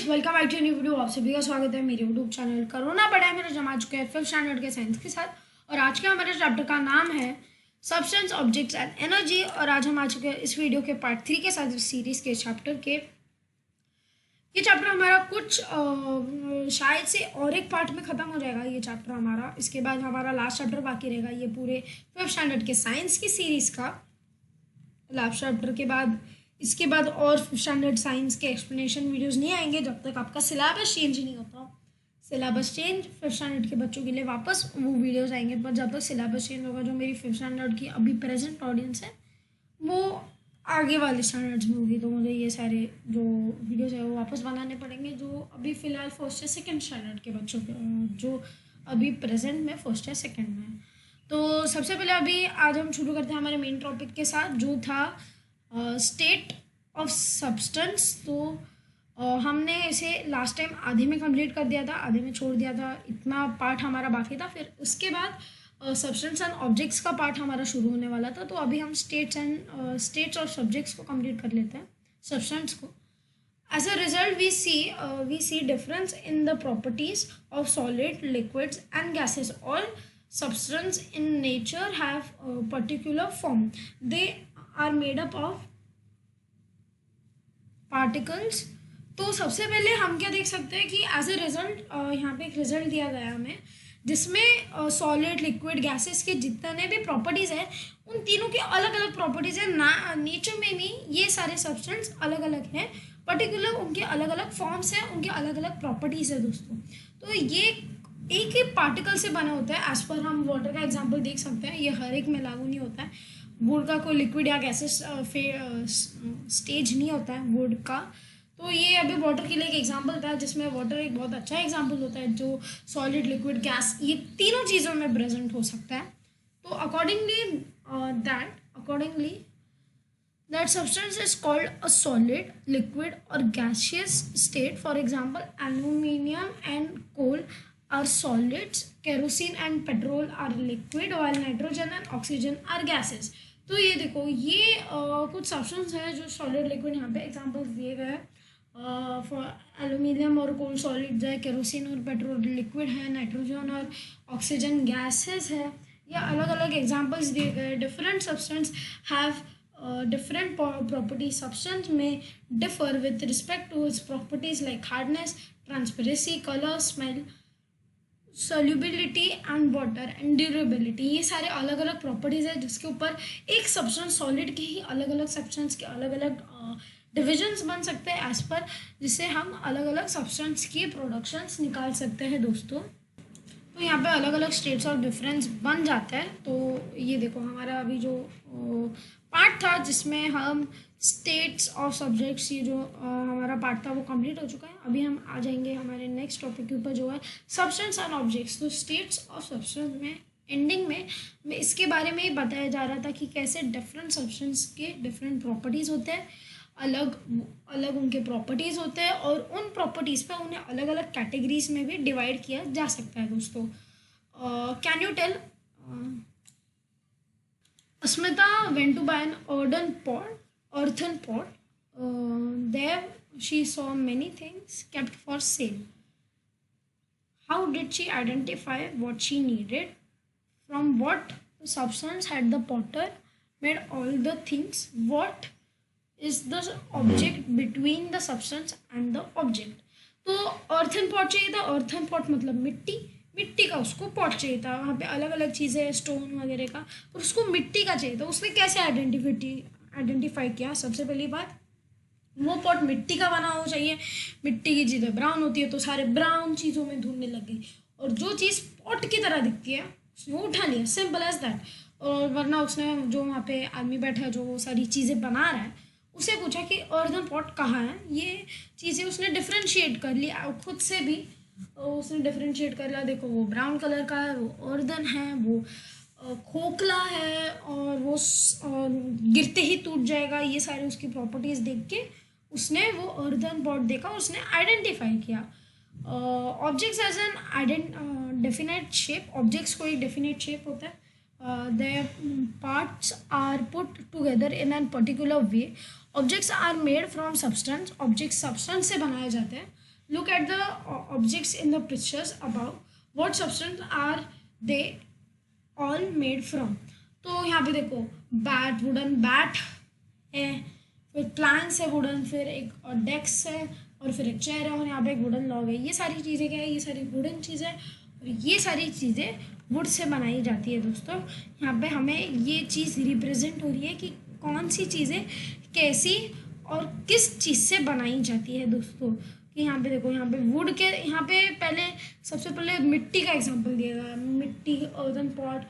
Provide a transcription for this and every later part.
Welcome back to new video. आप सभी का स्वागत है मेरे यूट्यूब चैनल कोरोना पढ़ाई मेरे जमा चुके हैं 5th स्टैंडर्ड के साइंस के साथ। और आज के हमारे चैप्टर का नाम है सब्सटेंस ऑब्जेक्ट्स एंड एनर्जी। और आज हम आ चुके हैं इस वीडियो के पार्ट 3 के साथ, इस सीरीज के चैप्टर के। ये चैप्टर हमारा कुछ शायद से और एक पार्ट में ख़त्म हो जाएगा ये चैप्टर हमारा। इसके बाद हमारा लास्ट चैप्टर बाकी रहेगा ये पूरे 5th स्टैंडर्ड के साइंस की सीरीज़ का। लास्ट चैप्टर के बाद इसके बाद और स्टैंडर्ड साइंस के एक्सप्लेनेशन वीडियोस नहीं आएंगे जब तक आपका सिलेबस चेंज नहीं होता। सिलेबस चेंज 5th स्टैंडर्ड के बच्चों के लिए वापस वो वीडियोस आएंगे, पर जब तक सिलेबस चेंज होगा जो मेरी 5th स्टैंडर्ड की अभी प्रेजेंट ऑडियंस है वो आगे वाले स्टैंडर्ड्स में होगी, तो मुझे ये सारे जो वीडियोज़ है वो वापस बनाने पड़ेंगे जो अभी फ़िलहाल 1st या 2nd स्टैंडर्ड के बच्चों के जो अभी प्रेजेंट में 1st या 2nd में। तो सबसे पहले अभी आज हम शुरू करते हैं हमारे मेन टॉपिक के साथ जो था स्टेट ऑफ सब्सटेंस। तो हमने इसे लास्ट टाइम आधे में कंप्लीट कर दिया था, आधे में छोड़ दिया था, इतना पार्ट हमारा बाकी था। फिर उसके बाद सब्सटेंस एंड ऑब्जेक्ट्स का पार्ट हमारा शुरू होने वाला था। तो अभी हम स्टेट्स और सब्जेक्ट्स को कंप्लीट कर लेते हैं, सब्सटेंस को। As a result we see difference in the properties of solid, liquids and gases. All substance in nature have a particular form. They are made up of particles. तो सबसे पहले हम क्या देख सकते हैं कि एज ए रिजल्ट यहाँ पे एक रिजल्ट दिया गया हमें जिसमें सॉलिड, लिक्विड, गैसेस के जितने भी प्रॉपर्टीज़ हैं उन तीनों की अलग अलग प्रॉपर्टीज़ हैं। नेचर में भी ये सारे सब्सटेंस अलग अलग हैं, पर्टिकुलर उनके अलग अलग फॉर्म्स हैं, उनके अलग अलग प्रॉपर्टीज़ है दोस्तों। तो ये एक ही पार्टिकल से बना होता है। एज पर हम वाटर का एग्जांपल देख सकते हैं, ये हर एक में लागू नहीं होता है। वुड का कोई लिक्विड या गैसेस स्टेज नहीं होता है वुड का। तो ये अभी वाटर के लिए एक एग्जांपल था जिसमें वाटर एक बहुत अच्छा एग्जांपल होता है जो सॉलिड, लिक्विड, गैस ये तीनों चीज़ों में प्रेजेंट हो सकता है। तो accordingly that substance is called a solid, liquid or gaseous state. For example, aluminium and coal are solids, kerosene and petrol are liquid, while nitrogen and oxygen are gases. तो ये देखो ये कुछ सब्सटेंस है जो सॉलिड, लिक्विड, यहाँ पे examples दिए गए हैं। फॉर एल्यूमिनियम और कोल सॉलिड्स है, केरोसिन और पेट्रोल लिक्विड है, नाइट्रोजन और ऑक्सीजन गैसेस है। ये अलग अलग एग्जांपल्स दिए गए। Different substance have different properties. Substance may differ with respect to its properties like hardness, transparency, color, smell, solubility and water and durability. ये सारे अलग अलग प्रॉपर्टीज है जिसके ऊपर एक सब्सटेंस सॉलिड के ही अलग अलग सब्सटेंस के अलग अलग डिविजन्स बन सकते हैं एज पर, जिससे हम अलग अलग सब्सटेंस की प्रोडक्शंस निकाल सकते हैं दोस्तों। तो यहाँ पे अलग अलग स्टेट्स ऑफ डिफरेंस बन जाता है। तो ये देखो हमारा अभी जो पार्ट था जिसमें हम स्टेट्स ऑफ सब्जेक्ट्स, ये जो हमारा पार्ट था वो कंप्लीट हो चुका है। अभी हम आ जाएंगे हमारे नेक्स्ट टॉपिक के ऊपर जो है सब्सटेंस एंड ऑब्जेक्ट्स। तो स्टेट्स ऑफ सब्सटेंस में एंडिंग में इसके बारे में बताया जा रहा था कि कैसे डिफरेंट सब्सटेंस के डिफरेंट प्रॉपर्टीज़ होते हैं, अलग अलग उनके प्रॉपर्टीज़ होते हैं और उन प्रॉपर्टीज़ पे उन्हें अलग अलग कैटेगरीज में भी डिवाइड किया जा सकता है दोस्तों। Can you tell? Asmita went to buy an earthen pot. There she saw many things kept for sale. How did she identify what she needed? From what substance had the potter made all the things? What is the object between the substance and the object? तो earthen pot चाहिए था। earthen pot मतलब मिट्टी का उसको pot चाहिए था। वहाँ पे अलग अलग चीज़ें स्टोन वगैरह का, और उसको मिट्टी का चाहिए था। उसने कैसे आइडेंटिफाई किया? सबसे पहली बात, वो पॉट मिट्टी का बना हो चाहिए। मिट्टी की चीज़ें ब्राउन होती है तो सारे ब्राउन चीज़ों में ढूंढने लग गई, और जो चीज़ पॉट की तरह दिखती है उसने उठा लिया, सिंपल एज दैट। और वरना उसने जो वहाँ पे आदमी बैठा है जो वो सारी चीज़ें बना रहा है उसे पूछा कि अर्दन पॉट कहाँ है। ये चीज़ें उसने डिफ्रेंशिएट कर ली खुद से भी, उसने डिफ्रेंशिएट कर लिया। देखो वो ब्राउन कलर का है, वो अर्दन है, वो खोखला है और वो गिरते ही टूट जाएगा। ये सारे उसकी प्रॉपर्टीज़ देख के उसने वो अर्दन पॉट देखा, उसने आइडेंटिफाई किया। Objects as an definite shape. Objects को एक डेफिनेट शेप होता है। their parts are put together in a particular way. Objects are made from substance. Objects substance से बनाए जाते हैं। Look at the objects in the pictures above. What substance are they all made from? तो यहाँ पे देखो bat, wooden bat है, फिर प्लैंक्स है वुडन, फिर एक डेस्क है और फिर एक चेयर है और यहाँ पे एक वुडन लॉग है। ये सारी चीज़ें क्या है, ये सारी वुडन चीज़ें और ये सारी चीज़ें वुड से बनाई जाती है दोस्तों। यहाँ पे हमें ये चीज़ रिप्रेजेंट हो रही है कि कौन सी चीज़ें कैसी और किस चीज़ से बनाई जाती है दोस्तों। कि यहाँ पे देखो, यहाँ पे वुड के, यहाँ पे पहले सबसे पहले मिट्टी का एग्जांपल दिया गया, मिट्टी, अर्दन पॉट।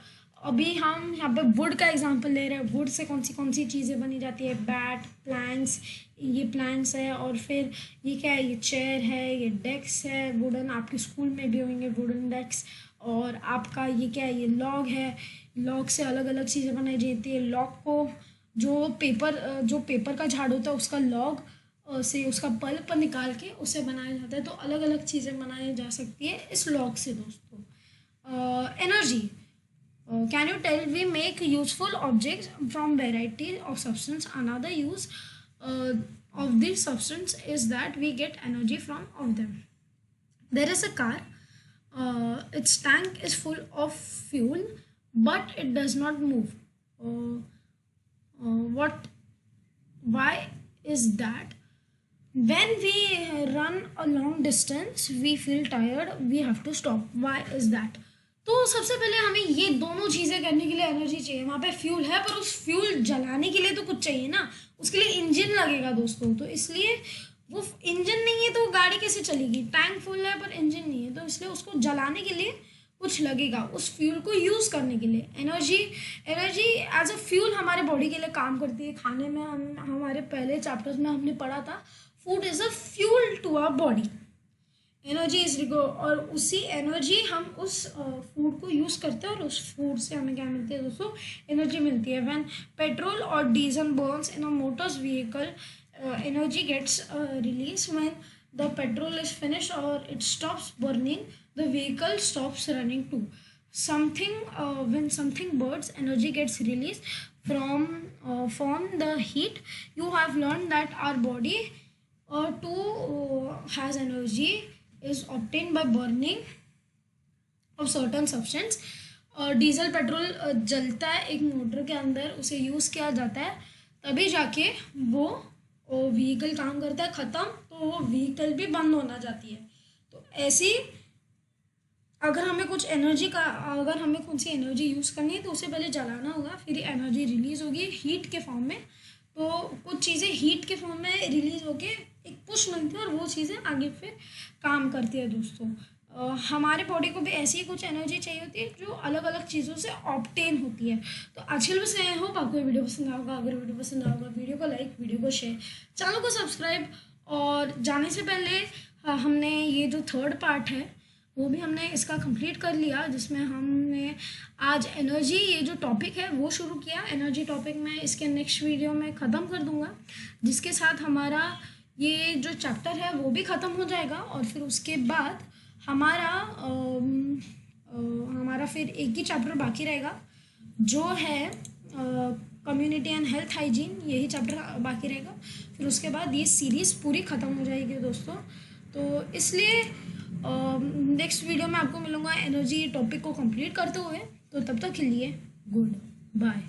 अभी हम यहाँ पे वुड का एग्जांपल ले रहे हैं। वुड से कौन सी चीज़ें बनी जाती है, बैट, प्लैंक्स, ये प्लैंक्स है और फिर ये क्या है, ये चेयर है, ये डेस्क है वुडन, आपके स्कूल में भी होंगे वुडन डेस्क। और आपका ये क्या है, ये लॉग है, लॉग से अलग अलग चीज़ें बनाई जाती है। लॉग को जो पेपर का झाड़ होता है उसका लॉग से उसका पल्प निकाल के उसे बनाया जाता है। तो अलग अलग चीज़ें बनाई जा सकती है इस लॉग से दोस्तों। Energy, can you tell, we make useful objects from variety of substance, another use of this substance is that we get energy from of them. There is a car, its tank is full of fuel but it does not move. Why is that? When we run a long distance we feel tired, we have to stop. Why is that? तो सबसे पहले हमें ये दोनों चीज़ें करने के लिए एनर्जी चाहिए। वहाँ पे फ्यूल है पर उस फ्यूल जलाने के लिए तो कुछ चाहिए ना, उसके लिए इंजन लगेगा दोस्तों। तो इसलिए वो इंजन नहीं है तो गाड़ी कैसे चलेगी, टैंक फुल है पर इंजन नहीं है, तो इसलिए उसको जलाने के लिए कुछ लगेगा, उस फ्यूल को यूज़ करने के लिए। एनर्जी एज अ फ्यूल हमारे बॉडी के लिए काम करती है। खाने में हमारे पहले चैप्टर्स में हमने पढ़ा था, food is a fuel to our body. Energy is और उसी एनर्जी हम उस फूड को यूज़ करते हैं और उस फूड से हमें क्या मिलती है दोस्तों, एनर्जी मिलती है। व्हेन पेट्रोल और diesel burns in a motors vehicle, energy gets release. When the petrol is finish और it stops burning, the vehicle stops running too. When something burns, energy gets released from the heat. You have learned that our body too has energy is obtained by burning of certain substance. Diesel petrol जलता है एक motor के अंदर, उसे use किया जाता है, तभी जाके वो व्हीकल काम करता है। ख़त्म तो वो व्हीकल भी बंद होना जाती है। तो ऐसी अगर हमें कौन सी एनर्जी यूज़ करनी है तो उसे पहले जलाना होगा, फिर एनर्जी रिलीज़ होगी हीट के फॉर्म में। तो कुछ चीज़ें हीट के फॉर्म में रिलीज़ होके एक पुश मिलती है और वो चीज़ें आगे फिर काम करती है दोस्तों। हमारे बॉडी को भी ऐसी ही कुछ एनर्जी चाहिए होती है जो अलग अलग चीज़ों से ऑब्टेन होती है। तो आज के लिए बस यही होप आपको वीडियो पसंद आएगा। अगर वीडियो पसंद आएगा वीडियो को लाइक, वीडियो को शेयर, चैनल को सब्सक्राइब। और जाने से पहले हमने ये जो थर्ड पार्ट है वो भी हमने इसका कंप्लीट कर लिया, जिसमें हमने आज एनर्जी, ये जो टॉपिक है वो शुरू किया। एनर्जी टॉपिक मैं इसके नेक्स्ट वीडियो में ख़त्म कर दूंगा, जिसके साथ हमारा ये जो चैप्टर है वो भी ख़त्म हो जाएगा। और फिर उसके बाद हमारा फिर एक ही चैप्टर बाकी रहेगा जो है कम्युनिटी एंड हेल्थ हाइजीन, यही चैप्टर बाकी रहेगा। फिर उसके बाद ये सीरीज़ पूरी ख़त्म हो जाएगी दोस्तों। तो इसलिए नेक्स्ट वीडियो में आपको मिलूँगा एनर्जी टॉपिक को कंप्लीट करते हुए। तो तब तक के लिए गुड बाय।